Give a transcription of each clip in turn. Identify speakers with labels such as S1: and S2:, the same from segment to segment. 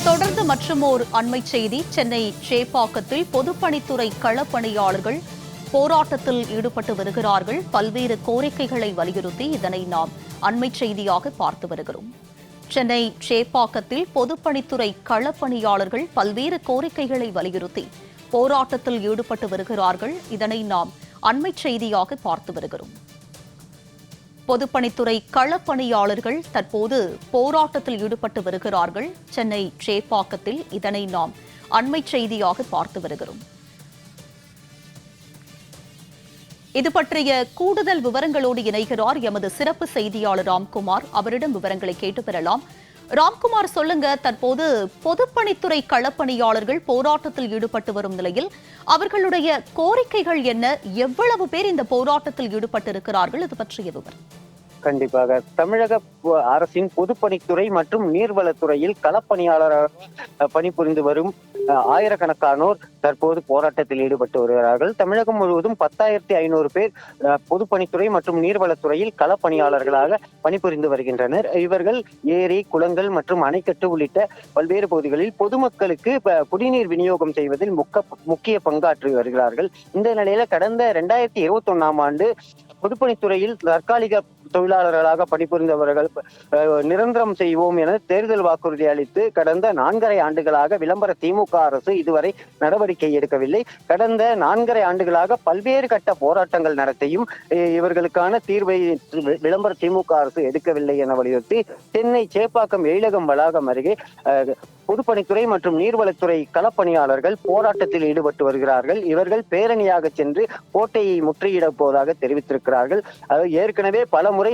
S1: தொடர்ந்து மற்றுமோர் அண்மை செய்தி. சென்னை சேப்பாக்கத்தில் பொதுப்பணித்துறை களப்பணியாளர்கள் போராட்டத்தில் ஈடுபட்டு வருகிறார்கள். பல்வேறு கோரிக்கைகளை வலியுறுத்தி இதனை நாம் அண்மை செய்தியாக பார்த்து வருகிறோம். சென்னை சேப்பாக்கத்தில் பொதுப்பணித்துறை களப்பணியாளர்கள் பல்வேறு கோரிக்கைகளை வலியுறுத்தி போராட்டத்தில் ஈடுபட்டு வருகிறார்கள். இதனை நாம் அண்மை செய்தியாக பார்த்து வருகிறோம். பொதுப்பணித்துறை களப்பணியாளர்கள் தற்போது போராட்டத்தில் ஈடுபட்டு வருகிறார்கள். சென்னை சேப்பாக்கத்தில் இதனை நாம் அண்மை செய்தியாக பார்த்து வருகிறோம். இது பற்றிய கூடுதல் விவரங்களோடு இணைகிறார் எமது சிறப்பு செய்தியாளர் ராம்குமார். அவரிடம் விவரங்களை கேட்டு பெறலாம். ராம்குமார், சொல்லுங்க, தற்போது பொதுப்பணித்துறை களப்பணியாளர்கள் போராட்டத்தில் ஈடுபட்டு வரும் நிலையில் அவர்களுடைய கோரிக்கைகள் என்ன? எவ்வளவு பேர் இந்த போராட்டத்தில் ஈடுபட்டு இருக்கிறார்கள்? இது பற்றிய விவரம்.
S2: கண்டிப்பாக தமிழக அரசின் பொதுப்பணித்துறை மற்றும் நீர்வளத்துறையில் களப்பணியாளராக பணிபுரிந்து வரும் ஆயிரக்கணக்கானோர் தற்போது போராட்டத்தில் ஈடுபட்டு வருகிறார்கள். தமிழகம் முழுவதும் 10,500 பேர் பொதுப்பணித்துறை மற்றும் நீர்வளத்துறையில் களப்பணியாளர்களாக பணிபுரிந்து வருகின்றனர். இவர்கள் ஏரி, குளங்கள் மற்றும் அணைக்கட்டு உள்ளிட்ட பல்வேறு பகுதிகளில் பொதுமக்களுக்கு குடிநீர் விநியோகம் செய்வதில் முக்கிய பங்காற்றி வருகிறார்கள். இந்த நிலையில கடந்த 2021ஆம் ஆண்டு பொதுப்பணித்துறையில் தற்காலிக தொழிலாளர்களாக பணிபுரிந்தவர்கள் நிரந்தரம் செய்வோம் என தேர்தல் வாக்குறுதி அளித்து கடந்த 4.5 ஆண்டுகளாக விளம்பர திமுக அரசு இதுவரை நடவடிக்கை எடுக்கவில்லை. கடந்த 4.5 ஆண்டுகளாக பல்வேறு கட்ட போராட்டங்கள் நடத்தியும் இவர்களுக்கான தீர்வை விளம்பர திமுக அரசு எடுக்கவில்லை என வலியுறுத்தி சென்னை சேப்பாக்கம் எழிலகம் வளாகம் அருகே பொதுப்பணித்துறை மற்றும் நீர்வளத்துறை களப்பணியாளர்கள் போராட்டத்தில் ஈடுபட்டு வருகிறார்கள். இவர்கள் பேரணியாக சென்று கோட்டையை முற்றுகையிட போவதாக தெரிவித்திருக்கிறார்கள். ஏற்கனவே பல முறை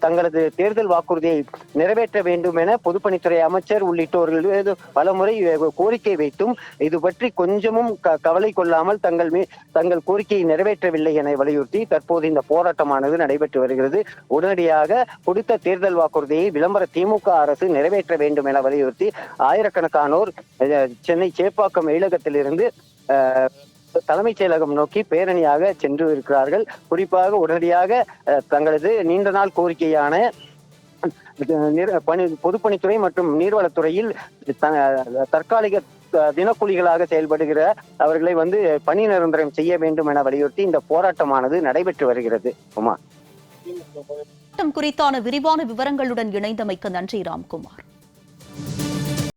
S2: தங்களது தேர்தல் வாக்குறுதியை நிறைவேற்ற வேண்டும் என பொதுப்பணித்துறை அமைச்சர் உள்ளிட்டோர்கள் பல முறை கோரிக்கை வைத்தும் இது பற்றி கொஞ்சமும் கவலை கொள்ளாமல் தங்கள் கோரிக்கையை நிறைவேற்றவில்லை என வலியுறுத்தி தற்போது இந்த போராட்டமானது நடைபெற்று வருகிறது. உடனடியாக கொடுத்த தேர்தல் வாக்குறுதியை விளம்பர திமுக அரசு நிறைவேற்ற வேண்டும் என வலியுறுத்தி ஆயிரக்கணக்கானோர் சென்னை சேப்பாக்கம் எழிலகத்திலிருந்து தலைமைச் செயலகம் நோக்கி பேரணியாக சென்று இருக்கிறார்கள். குறிப்பாக உடனடியாக தங்களது நீண்ட நாள் கோரிக்கையான பொதுப்பணித்துறை மற்றும் நீர்வளத்துறையில் தற்காலிக தினக்கூலிகளாக செயல்படுகிற அவர்களை பணி நிரந்தரம் செய்ய வேண்டும் என வலியுறுத்தி இந்த போராட்டமானது நடைபெற்று வருகிறது.
S1: குறித்தான விரிவான விவரங்களுடன் இணைந்தமைக்கு நன்றி ராம்குமார்.